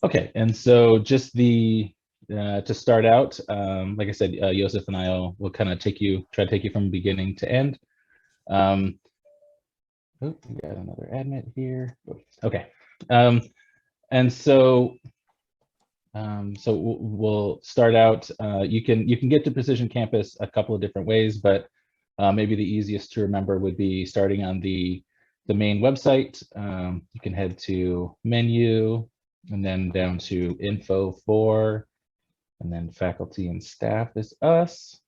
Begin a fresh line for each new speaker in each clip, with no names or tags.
Okay, and so just to start out, like I said, Joseph and I will kind of try to take you from beginning to end. Oh, we got another admit here. Okay, um, and so we'll start out. You can get to Precision Campus a couple of different ways, but maybe the easiest to remember would be starting on the main website. You can head to menu and then down to info for, and then faculty and staff is us.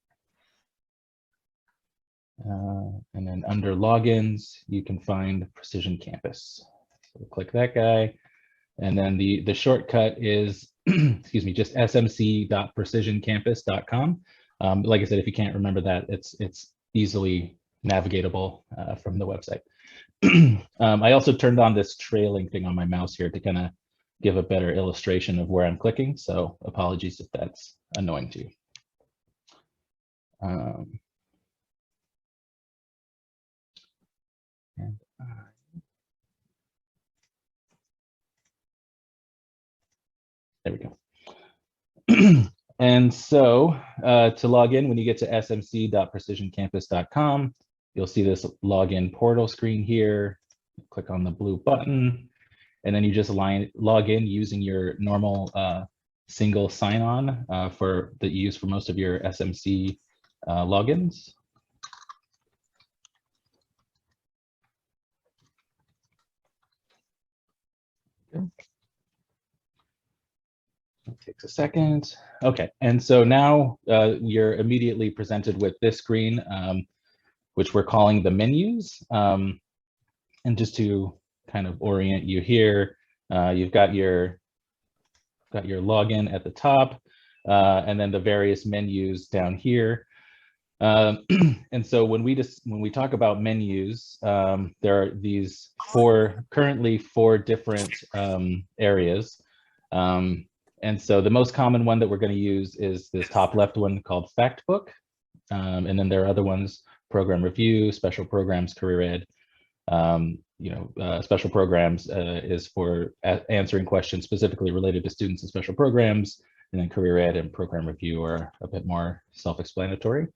And then under logins, you can find Precision Campus. So click that guy. And then the shortcut is, excuse me, just smc.precisioncampus.com. Like I said, if you can't remember that, it's easily navigatable from the website. I also turned on this trailing thing on my mouse here to kind of give a better illustration of where I'm clicking. So apologies if that's annoying to you. There we go. And so to log in, when you get to smc.precisioncampus.com, you'll see this login portal screen here. Click on the blue button, and then you just log in using your normal single sign-on that you use for most of your SMC logins. Okay. It takes a second. Okay, and so now you're immediately presented with this screen, which we're calling the menus. And just to kind of orient you here, you've got your login at the top, and then the various menus down here. And so when we talk about menus, there are these currently four different areas. And so the most common one that we're going to use is this top left one called Fact Book. And then there are other ones: Program Review, Special Programs, Career Ed. Special programs is for answering questions specifically related to students in special programs, and then Career Ed and Program Review are a bit more self-explanatory.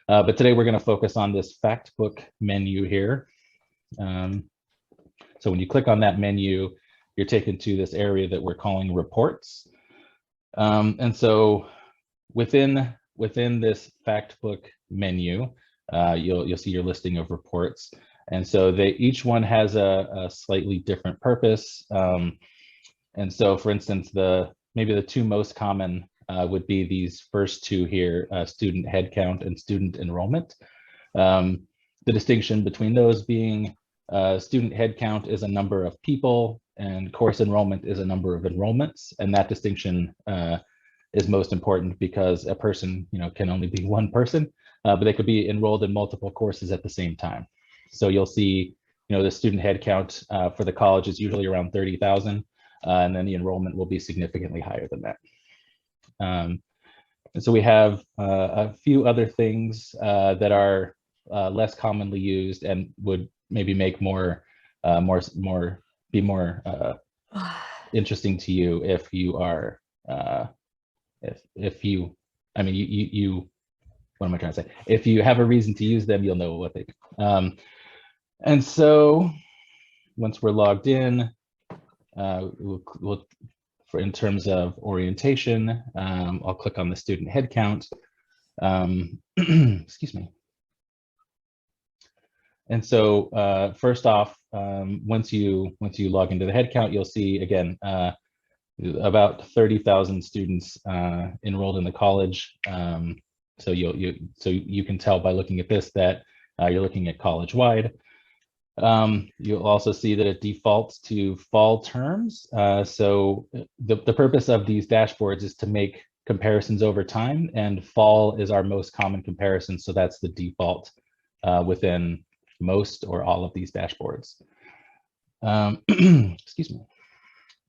But today we're going to focus on this Fact Book menu here. So when you click on that menu, you're taken to this area that we're calling Reports. And so within this Fact Book menu, you'll see your listing of reports. And so each one has a slightly different purpose. And so, for instance, maybe the two most common would be these first two here, student headcount and student enrollment. The distinction between those being student headcount is a number of people and course enrollment is a number of enrollments. And that distinction is most important because a person can only be one person, but they could be enrolled in multiple courses at the same time. So you'll see, the student headcount for the college is usually around 30,000, and then the enrollment will be significantly higher than that. And so we have a few other things that are less commonly used and would maybe make more interesting to you if you are if you what am I trying to say? If you have a reason to use them, you'll know what they do. And so once we're logged in, in terms of orientation, I'll click on the student headcount. Excuse me. And so first off, once you log into the headcount, you'll see again about 30,000 students enrolled in the college. So you can tell by looking at this that you're looking at college-wide. You'll also see that it defaults to fall terms. So the purpose of these dashboards is to make comparisons over time, and fall is our most common comparison. So that's the default within most or all of these dashboards. Excuse me.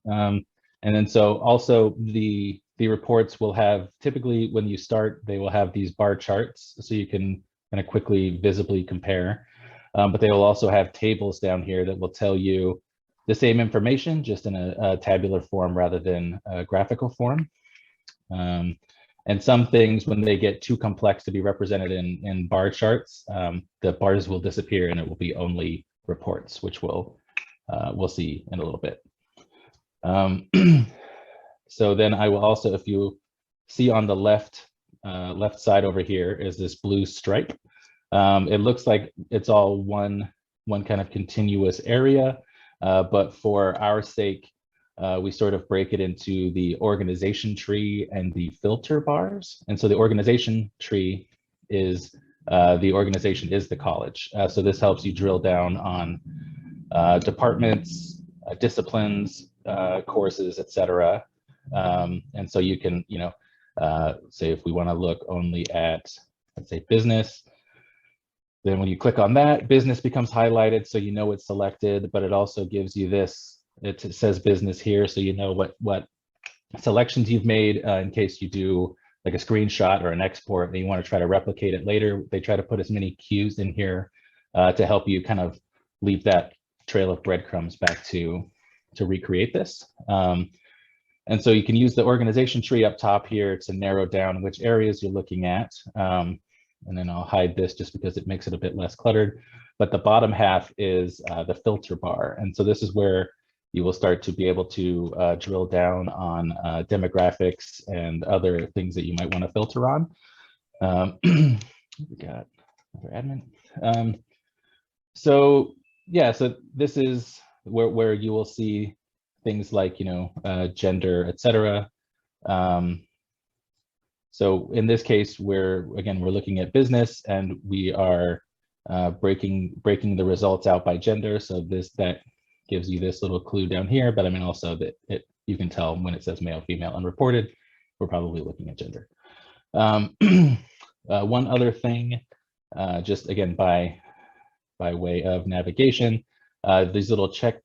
And then so also the reports will have, typically when you start, they will have these bar charts so you can kind of quickly visibly compare. But they will also have tables down here that will tell you the same information, just in a tabular form rather than a graphical form. And some things, when they get too complex to be represented in bar charts, the bars will disappear and it will be only reports, which we'll see in a little bit. So then I will also, if you see on the left side over here is this blue stripe. It looks like it's all one kind of continuous area, but for our sake, we sort of break it into the organization tree and the filter bars. And so the organization tree is the organization is the college. So this helps you drill down on departments, disciplines, courses, etc. And so you can, say if we want to look only at, let's say, business, then when you click on that, business becomes highlighted, so you know it's selected, but it also gives you this, it says business here, so you know what selections you've made in case you do like a screenshot or an export and you want to try to replicate it later. They try to put as many cues in here to help you kind of leave that trail of breadcrumbs back to recreate this. And so you can use the organization tree up top here to narrow down which areas you're looking at. And then I'll hide this just because it makes it a bit less cluttered. But the bottom half is the filter bar. And so this is where you will start to be able to drill down on demographics and other things that you might want to filter on. We got another admin. So yeah, so this is where you will see things like, gender, etc. So in this case, we're looking at business, and we are breaking the results out by gender. So that gives you this little clue down here, but I mean also that you can tell when it says male, female, unreported, we're probably looking at gender. One other thing, just again by way of navigation, these little check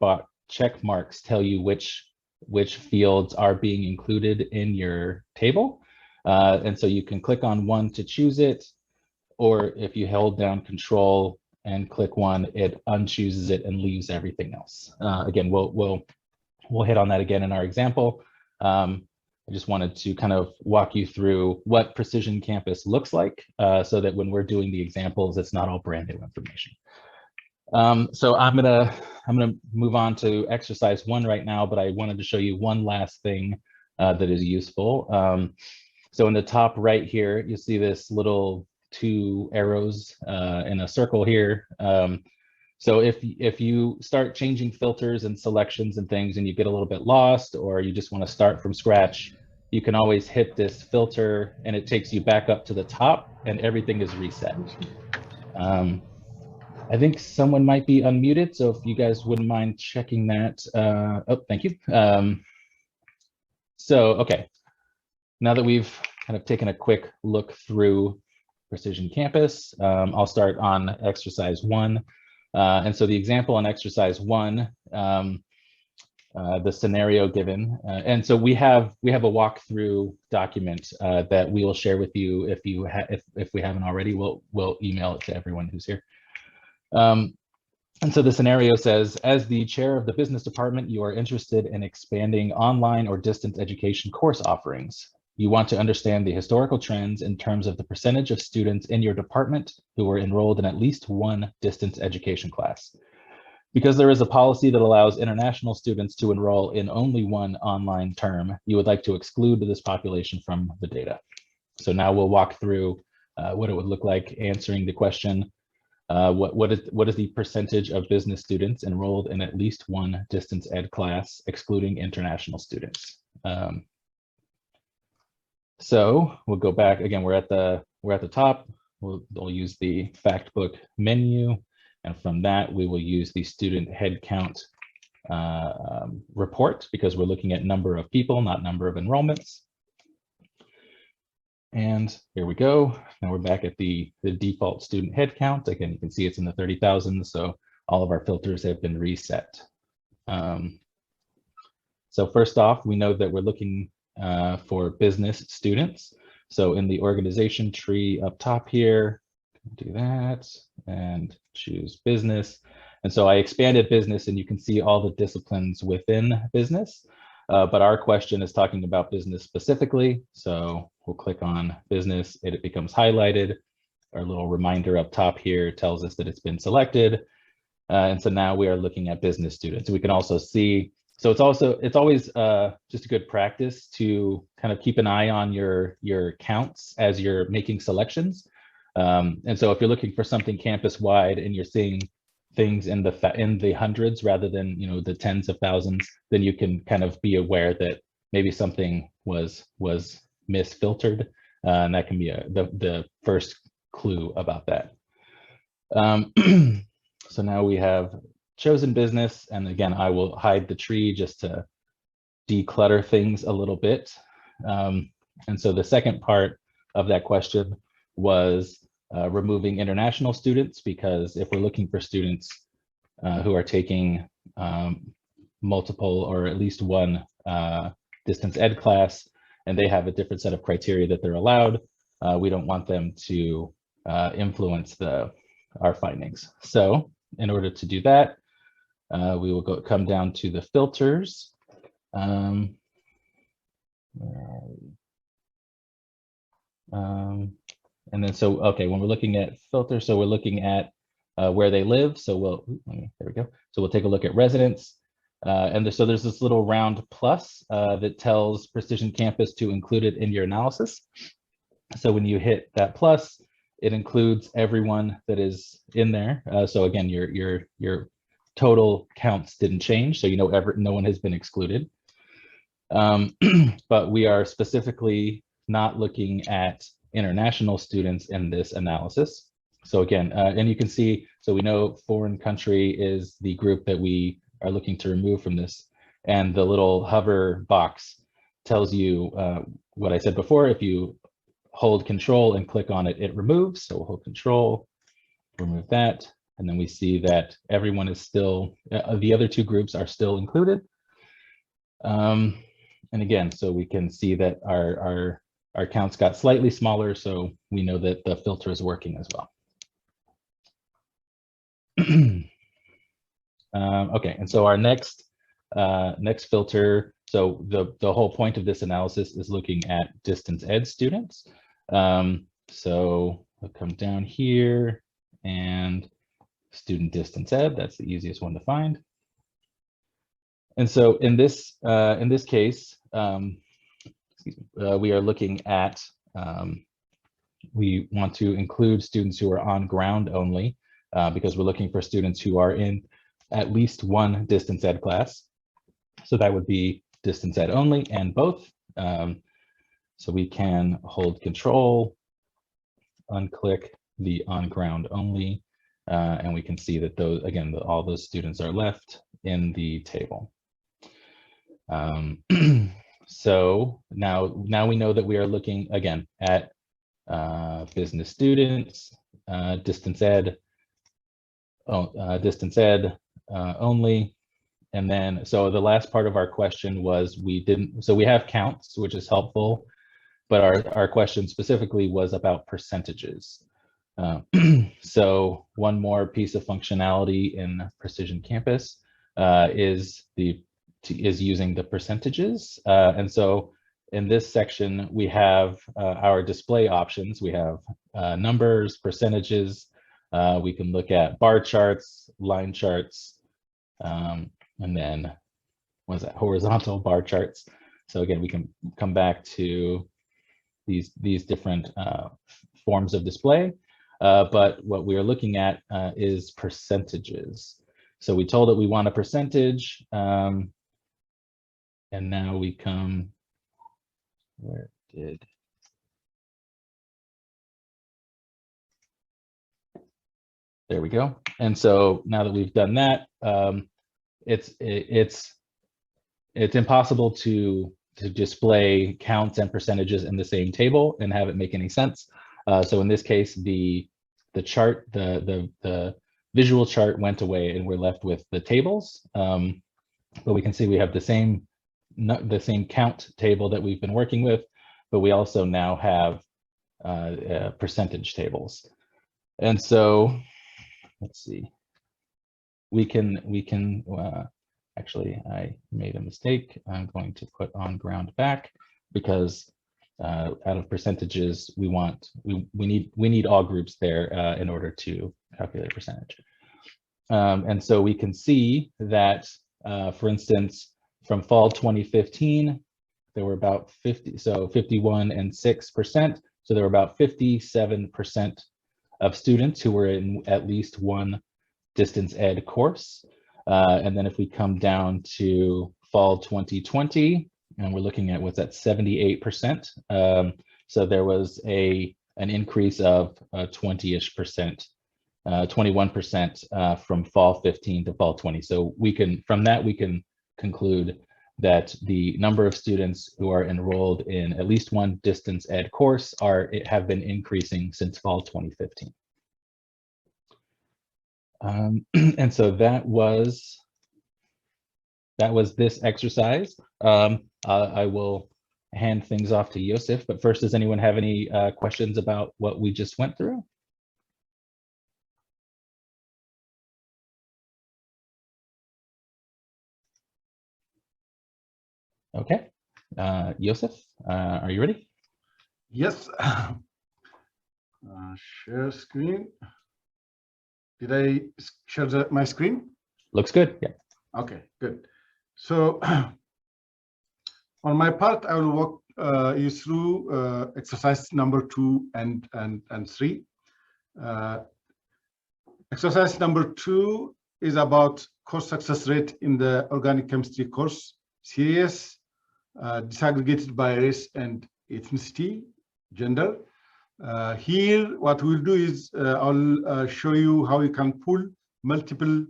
marks tell you which fields are being included in your table. And so you can click on one to choose it, or if you hold down Control and click one, it unchooses it and leaves everything else. Again, we'll hit on that again in our example. I just wanted to kind of walk you through what Precision Campus looks like, so that when we're doing the examples, it's not all brand new information. So I'm gonna move on to exercise 1 right now, but I wanted to show you one last thing that is useful. So in the top right here, you see this little 2 arrows in a circle here. So if you start changing filters and selections and things and you get a little bit lost, or you just want to start from scratch, you can always hit this filter and it takes you back up to the top and everything is reset. I think someone might be unmuted, so if you guys wouldn't mind checking that. Oh, thank you. So, okay. Now that we've kind of taken a quick look through Precision Campus, I'll start on exercise 1. And so the example on exercise 1, the scenario given, and so we have a walkthrough document that we will share with you. If we haven't already, we'll email it to everyone who's here. And so the scenario says, as the chair of the business department, you are interested in expanding online or distance education course offerings. You want to understand the historical trends in terms of the percentage of students in your department who were enrolled in at least one distance education class. Because there is a policy that allows international students to enroll in only one online term, you would like to exclude this population from the data. So now we'll walk through what it would look like answering the question, what is the percentage of business students enrolled in at least one distance ed class, excluding international students? So we'll go back again. We're at the top. We'll use the fact book menu, and from that we will use the student headcount report, because we're looking at number of people, not number of enrollments. And here we go. Now we're back at the default student headcount. Again, you can see it's in the 30,000. So all of our filters have been reset. So first off, we know that we're looking for business students. So in the organization tree up top here, do that and choose business. And so I expanded business, and you can see all the disciplines within business. But our question is talking about business specifically. So we'll click on business, it becomes highlighted. Our little reminder up top here tells us that it's been selected. And so now we are looking at business students. We can also see, so it's always just a good practice to kind of keep an eye on your counts as you're making selections. And so if you're looking for something campus-wide and you're seeing things in the hundreds rather than the tens of thousands, then you can kind of be aware that maybe something was misfiltered, and that can be the first clue about that. So now we have chosen business, and again, I will hide the tree just to declutter things a little bit. And so the second part of that question was removing international students, because if we're looking for students who are taking multiple or at least one distance ed class, and they have a different set of criteria that they're allowed, we don't want them to influence our findings. So in order to do that, we will come down to the filters. Where are we? And then so, okay, when we're looking at filters, so we're looking at where they live. So there we go. So we'll take a look at residents. So there's this little round plus that tells Precision Campus to include it in your analysis. So when you hit that plus, it includes everyone that is in there. So again, your total counts didn't change. So no one has been excluded. But we are specifically not looking at international students in this analysis. So again, and you can see, so we know foreign country is the group that we are looking to remove from this. And the little hover box tells you what I said before. If you hold control and click on it, it removes. So we'll hold control, remove that. And then we see that everyone is still, the other two groups are still included. And again, so we can see that our counts got slightly smaller, so we know that the filter is working as well. Okay, and so our next filter, so the whole point of this analysis is looking at distance ed students. So we'll come down here and student distance ed, that's the easiest one to find. And so in this case, we are looking at, we want to include students who are on ground only, because we're looking for students who are in at least one distance ed class. So that would be distance ed only and both. So we can hold control, unclick the on ground only, and we can see that those, again, all those students are left in the table. So now we know that we are looking again at business students, distance ed only. And then, so the last part of our question was so we have counts, which is helpful, but our question specifically was about percentages. So one more piece of functionality in Precision Campus is using the percentages. And so in this section, we have our display options. We have numbers, percentages. We can look at bar charts, line charts, and then what's that, horizontal bar charts. So again, we can come back to these different forms of display. But what we are looking at is percentages. So we told it we want a percentage, and now we come, there we go. And so now that we've done that, it's impossible to display counts and percentages in the same table and have it make any sense. So in this case, the chart, the visual chart went away, and we're left with the tables. But we can see we have the same count table that we've been working with, but we also now have percentage tables. And so let's see. we can actually, I made a mistake. I'm going to put on ground back because out of percentages, we need all groups there in order to calculate a percentage. And so we can see that, for instance, from fall 2015, there were about 51 and 6%. So there were about 57% of students who were in at least one distance ed course. And then if we come down to fall 2020, and we're looking at what's at 78%. So there was an increase of 20-ish%, 21% from fall 15 to fall 20. So from that we can conclude that the number of students who are enrolled in at least one distance ed course have been increasing since fall 2015. And so that was this exercise. I will hand things off to Yosef, but first, does anyone have any questions about what we just went through? Okay, Yosef, are you ready?
Yes. Share screen. Did I share my screen?
Looks good. Yeah.
Okay, good. So on my part, I will walk you through exercise number 2 and 3. Exercise number 2 is about course success rate in the organic chemistry course series, disaggregated by race and ethnicity, gender. Here, what we'll do is I'll show you how you can pull multiple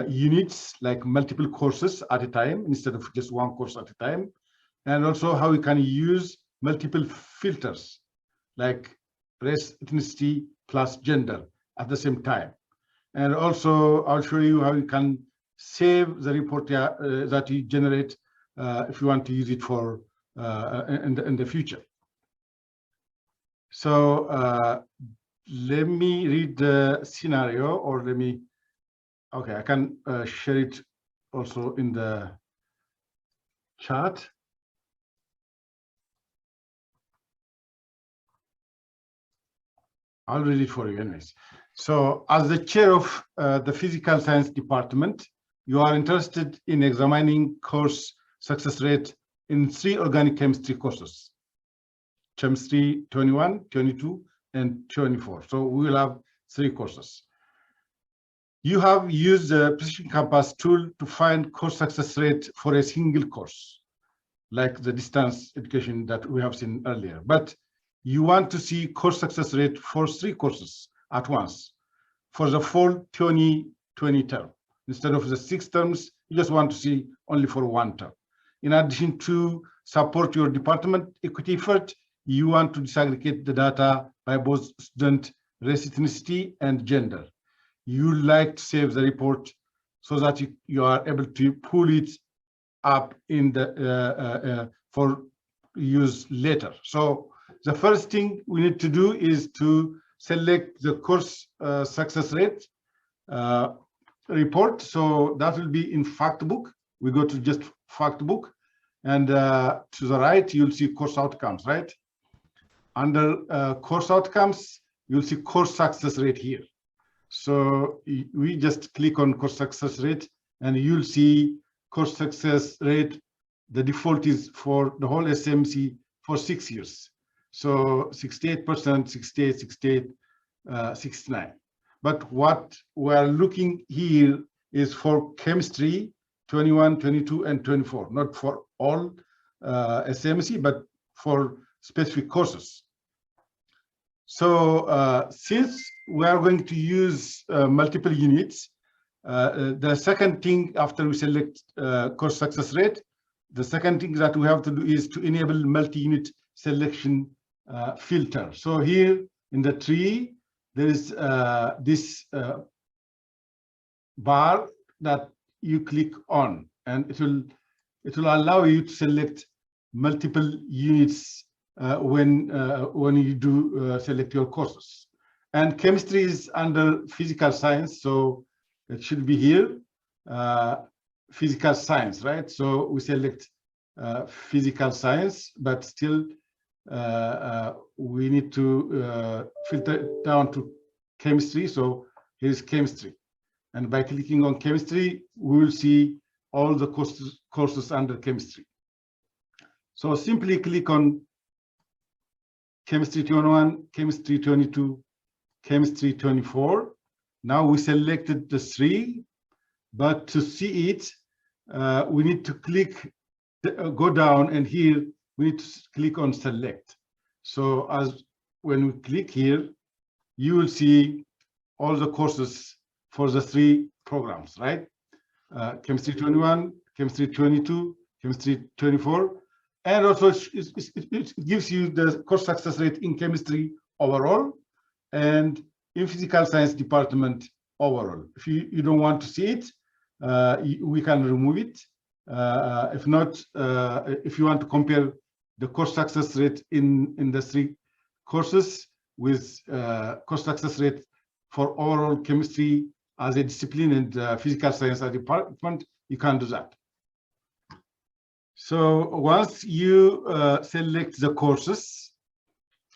units, like multiple courses at a time instead of just one course at a time, and also how we can use multiple filters like race, ethnicity plus gender at the same time. And also I'll show you how you can save the report that you generate if you want to use it for in the future. So let me read the scenario, or let me, okay, I can share it also in the chat. I'll read it for you anyways. So as the chair of the physical science department, you are interested in examining course success rate in 3 organic chemistry courses: chemistry 21, 22, and 24. So we will have 3 courses. You have used the Precision Campus tool to find course success rate for a single course, like the distance education that we have seen earlier. But you want to see course success rate for 3 courses at once for the fall 2020 term. Instead of the 6 terms, you just want to see only for 1 term. In addition to support your department equity effort, you want to disaggregate the data by both student, race, ethnicity, and gender. You like to save the report so that you are able to pull it up in the for use later. So the first thing we need to do is to select the course success rate report. So that will be in Factbook. We go to just Factbook, and to the right, you'll see course outcomes, right? Under course outcomes, you'll see course success rate here. So we just click on course success rate, and you'll see course success rate. The default is for the whole SMC for 6 years. So 68%, 68, 68, 69. But what we're looking here is for chemistry 21, 22, and 24, not for all SMC, but for specific courses. So since we are going to use multiple units, the second thing after we select course success rate, the second thing that we have to do is to enable multi-unit selection filter. So here in the tree, there is this bar that you click on, and it will allow you to select multiple units when you do select your courses. And chemistry is under physical science, so it should be here, physical science, right? So we select physical science, but still we need to filter it down to chemistry. So here's chemistry. And by clicking on chemistry, we will see all the courses under chemistry. So simply click on chemistry 21, chemistry 22, chemistry 24. Now we selected the 3, but to see it, we need to click, go down, and here we need to click on select. So as when we click here, you will see all the courses for the 3 programs, right? Chemistry 21, chemistry 22, chemistry 24, and also it gives you the course success rate in chemistry overall and in physical science department overall. If you don't want to see it, we can remove it. If not, if you want to compare the course success rate in the 3 courses with course success rate for overall chemistry as a discipline and physical science as a department, you can do that. So once you select the courses,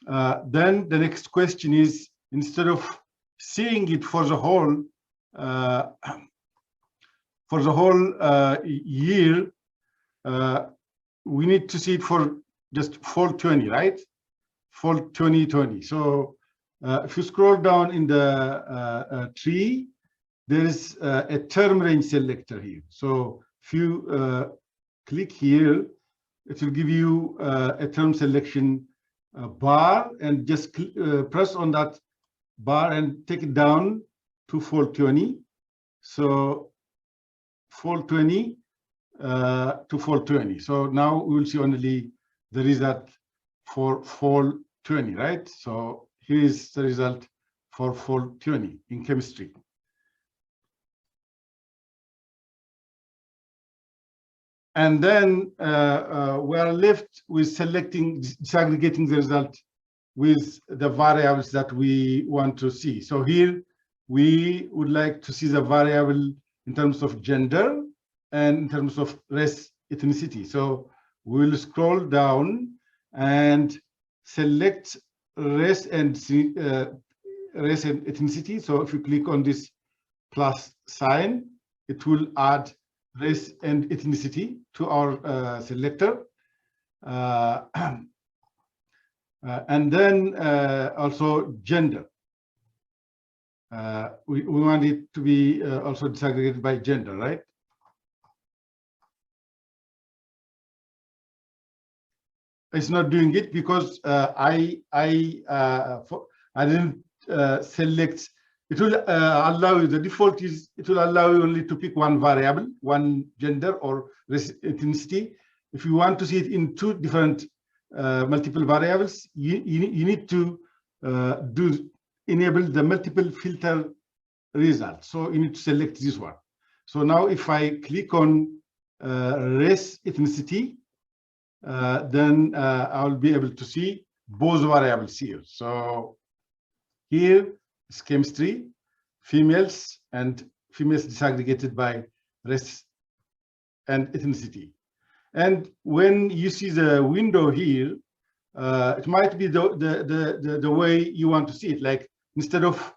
then the next question is, instead of seeing it for the whole year, we need to see it for just fall 20, right? Fall 2020. So if you scroll down in the tree, there is a term range selector here. So if you click here, it will give you a term selection bar, and just press on that bar and take it down to fall 20. So fall 20 to fall 20. So now we will see only the result for fall 20, right? So here is the result for fall 20 in chemistry. And then we are left with selecting, disaggregating the result with the variables that we want to see. So here we would like to see the variable in terms of gender and in terms of race, ethnicity. So we'll scroll down and select race and ethnicity. So if you click on this plus sign, it will add race and ethnicity to our selector. And then also gender. We want it to be also disaggregated by gender, right? It's not doing it because I didn't select. It will allow you, the default is, it will allow you only to pick one variable, one gender or race, ethnicity. If you want to see it in 2 different multiple variables, you need to enable the multiple filter result. So you need to select this one. So now if I click on race, ethnicity, then I'll be able to see both variables here. So here is chemistry, females, and females disaggregated by race and ethnicity. And when you see the window here, it might be the way you want to see it. Like instead of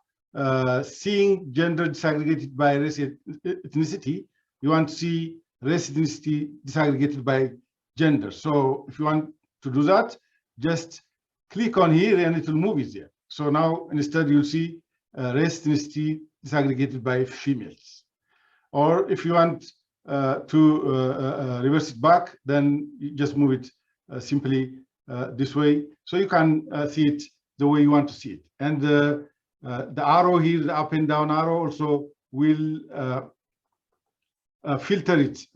seeing gender disaggregated by race and ethnicity, you want to see race, ethnicity disaggregated by gender. So if you want to do that, just click on here and it will move it there. So now instead you'll see race, ethnicity disaggregated by females. Or if you want to reverse it back, then you just move it simply this way. So you can see it the way you want to see it. And the arrow here, the up and down arrow, also will filter it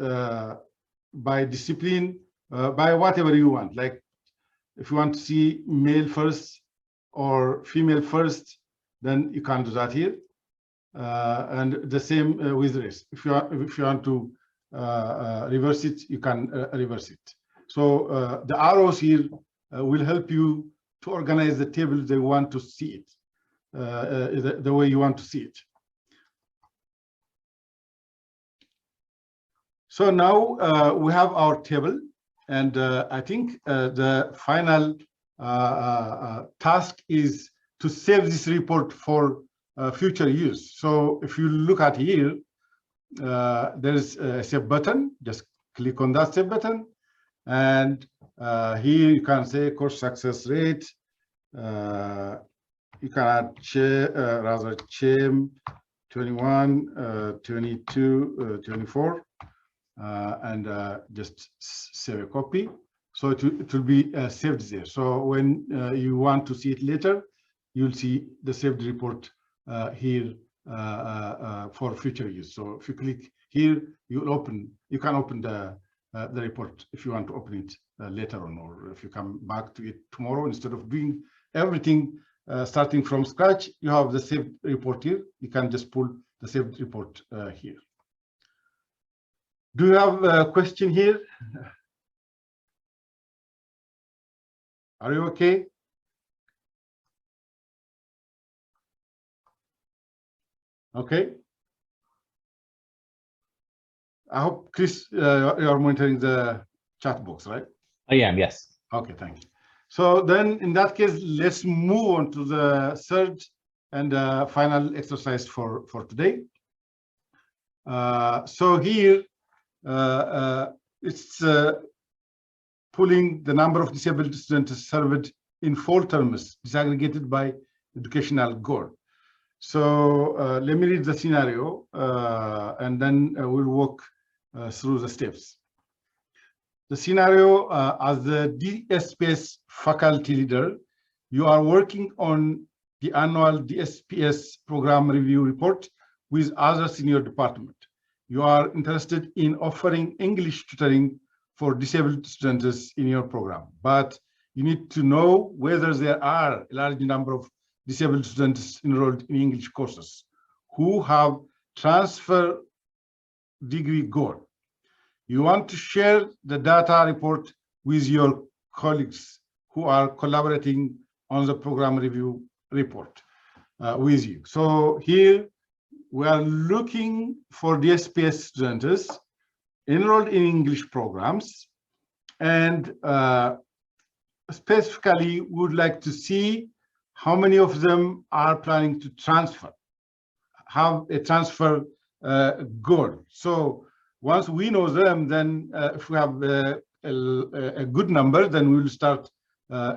by discipline, by whatever you want. Like if you want to see male first or female first, then you can do that here. And the same with race. If you want to reverse it, you can reverse it. So the arrows here will help you to organize the table they want to see it, the way you want to see it. So now we have our table, and I think the final task is to save this report for future use. So if you look at here, there's a save button. Just click on that save button, and here you can say course success rate. You can add rather CHEM 21, 22, 24, and just save a copy. So it will be saved there. So when you want to see it later, you'll see the saved report here for future use. So if you click here, you can open the report if you want to open it later on, or if you come back to it tomorrow, instead of doing everything starting from scratch, you have the saved report here. You can just pull the saved report here. Do you have a question here? Are you okay? Okay. I hope, Chris, you are monitoring the chat box, right?
I am, yes.
Okay, thank you. So then in that case, let's move on to the third and final exercise for today. So here, it's pulling the number of disabled students served in 4 terms, disaggregated by educational goal. So let me read the scenario, and then we'll walk through the steps. The scenario, as the DSPS faculty leader, you are working on the annual DSPS program review report with other senior department. You are interested in offering English tutoring for disabled students in your program, but you need to know whether there are a large number of disabled students enrolled in English courses who have transfer degree goal. You want to share the data report with your colleagues who are collaborating on the program review report with you. So here we are looking for DSPS students enrolled in English programs, and specifically we would like to see how many of them are planning to transfer, have a transfer goal. So once we know them, then if we have a good number, then we will start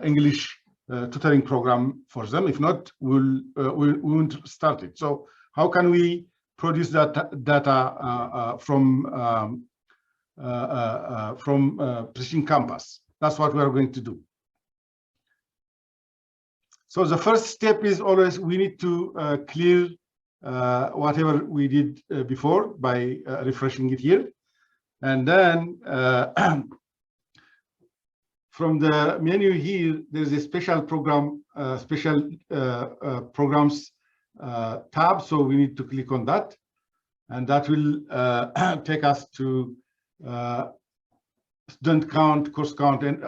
English tutoring program for them. If not, we won't start it. So how can we produce that data from Precision Campus? That's what we are going to do. So the first step is always we need to clear whatever we did before by refreshing it here. And then from the menu here, there's a special program, programs tab. So we need to click on that. And that will take us to student count, course count, and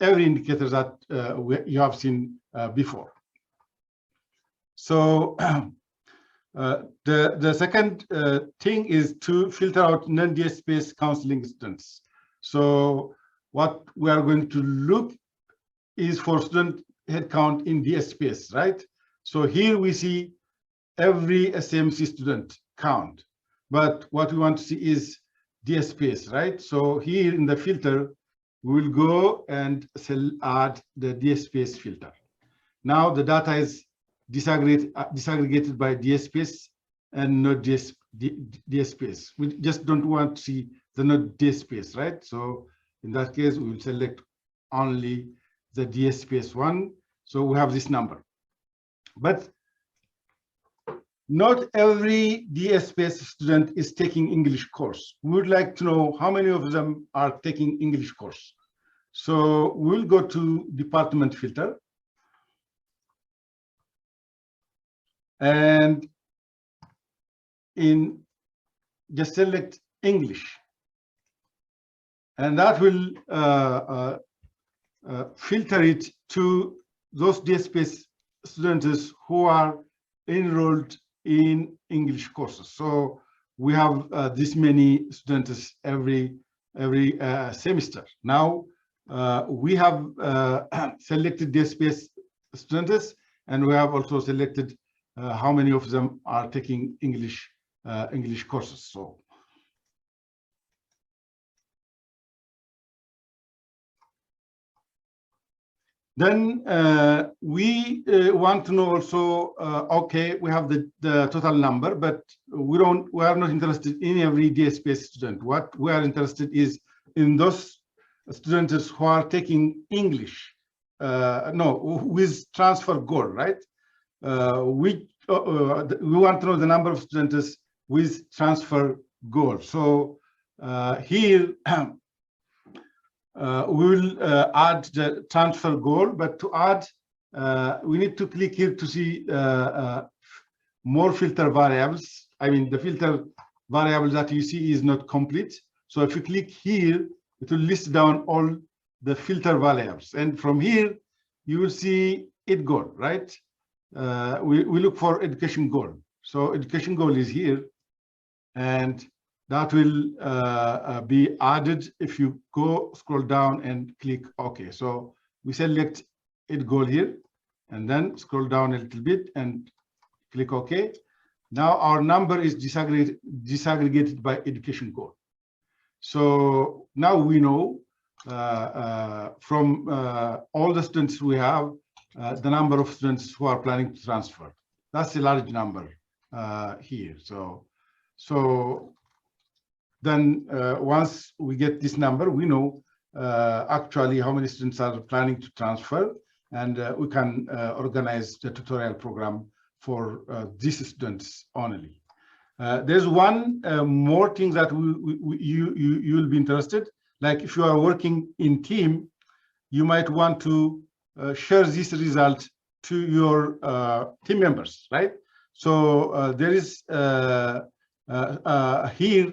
every indicator that you have seen before. So the second thing is to filter out non-DSPS counseling students. So what we are going to look is for student headcount in DSPS, right? So here we see every SMC student count, but what we want to see is DSPS, right? So here in the filter, we will go and add the DSPS filter. Now the data is disaggregated by DSPS and not DSPS. We just don't want to see the not DSPS, right? So in that case, we will select only the DSPS one. So we have this number. But not every DSPS student is taking English course. We would like to know how many of them are taking English course. So we'll go to department filter. And just select English. And that will filter it to those DSPS students who are enrolled in English courses. So we have this many students every semester. Now we have selected DSPS students, and we have also selected how many of them are taking English courses. So then we want to know also, okay, we have the total number, but we are not interested in every DSPS student. What we are interested is in those students who are taking English, with transfer goal, right? We want to know the number of students with transfer goal. So here we will add the transfer goal, but to add, we need to click here to see more filter variables. I mean, the filter variable that you see is not complete. So if you click here, it will list down all the filter variables. And from here, you will see ed goal, right? We look for education goal. So education goal is here, and that will be added if you scroll down and click OK. So we select ed goal here, and then scroll down a little bit and click OK. Now our number is disaggregated by education goal. So now we know from all the students we have, the number of students who are planning to transfer. That's a large number here. So then once we get this number, we know actually how many students are planning to transfer, and we can organize the tutorial program for these students only. There's one more thing that you will be interested. Like if you are working in team, you might want to share this result to your team members, right? So there is here,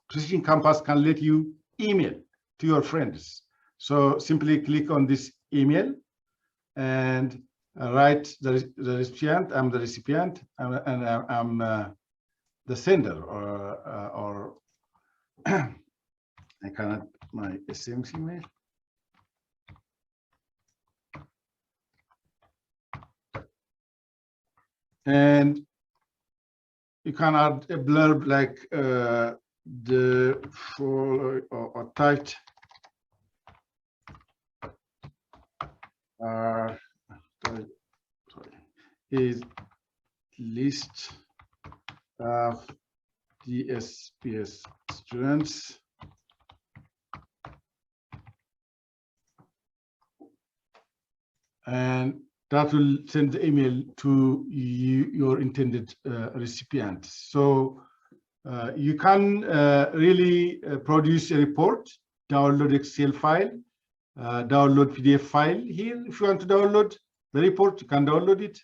Precision Campus can let you email to your friends. So simply click on this email and write the recipient. I'm the recipient, and I'm the sender, or I cannot my SMC email. And you can add a blurb like the follow or typed is list of DSPS students and that will send the email to your intended recipient. So you can really produce a report, download Excel file, download PDF file here. If you want to download the report, you can download it.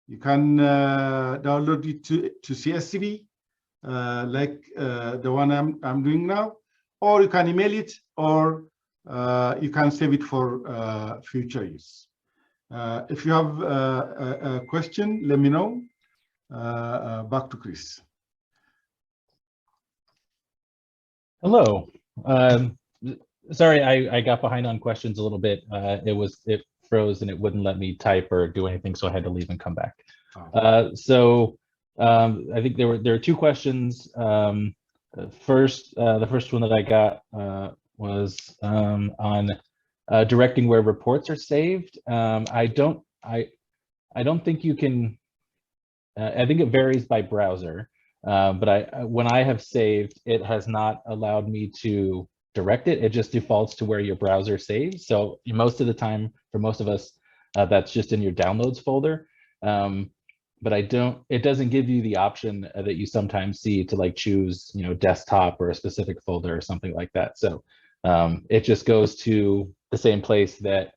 You can download it to CSV, like the one I'm doing now, or you can email it, or you can save it for future use. If you have a question, let me know. Back to Chris.
Hello. Sorry, I got behind on questions a little bit. It froze and it wouldn't let me type or do anything, so I had to leave and come back. So I think there were two questions. The first one that I got was on directing where reports are saved. I don't think you can. I think it varies by browser, but when I have saved, it has not allowed me to direct it. It just defaults to where your browser saves. So most of the time, for most of us, that's just in your downloads folder. But it doesn't give you the option that you sometimes see to like choose, desktop or a specific folder or something like that. So it just goes to the same place that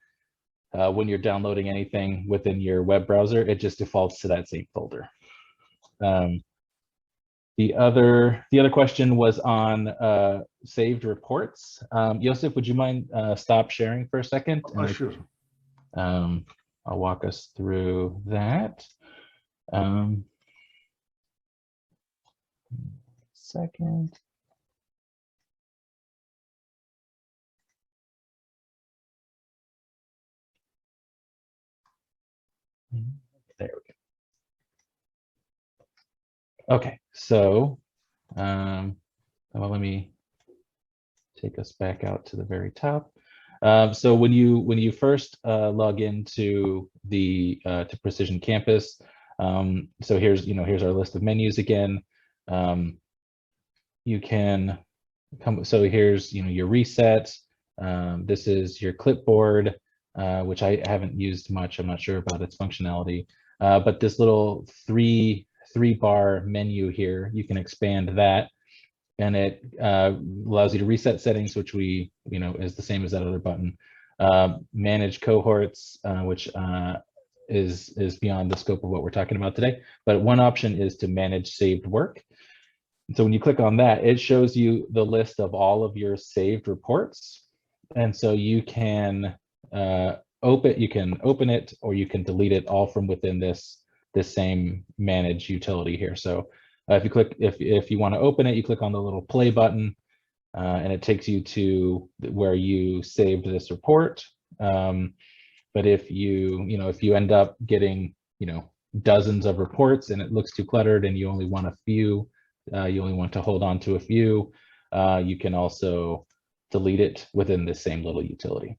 when you're downloading anything within your web browser, it just defaults to that same folder. The other question was on saved reports. Joseph, would you mind stop sharing for a second?
Oh, sure.
I'll walk us through that. second. There we go. Okay, so well, let me take us back out to the very top. So when you first log into the to Precision Campus, so here's our list of menus again. You can come. So here's your reset. This is your clipboard, which I haven't used much. I'm not sure about its functionality, but this little three bar menu here, you can expand that. And it allows you to reset settings, which is the same as that other button. Manage cohorts, which is beyond the scope of what we're talking about today. But one option is to manage saved work. So when you click on that, it shows you the list of all of your saved reports. And so you can open it, or you can delete it all from within this same manage utility here. So if you want to open it, you click on the little play button, and it takes you to where you saved this report. But if you end up getting dozens of reports and it looks too cluttered and you only want a few, you only want to hold on to a few, you can also delete it within this same little utility.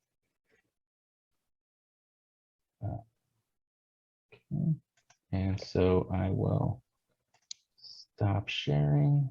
Okay. And so I will stop sharing.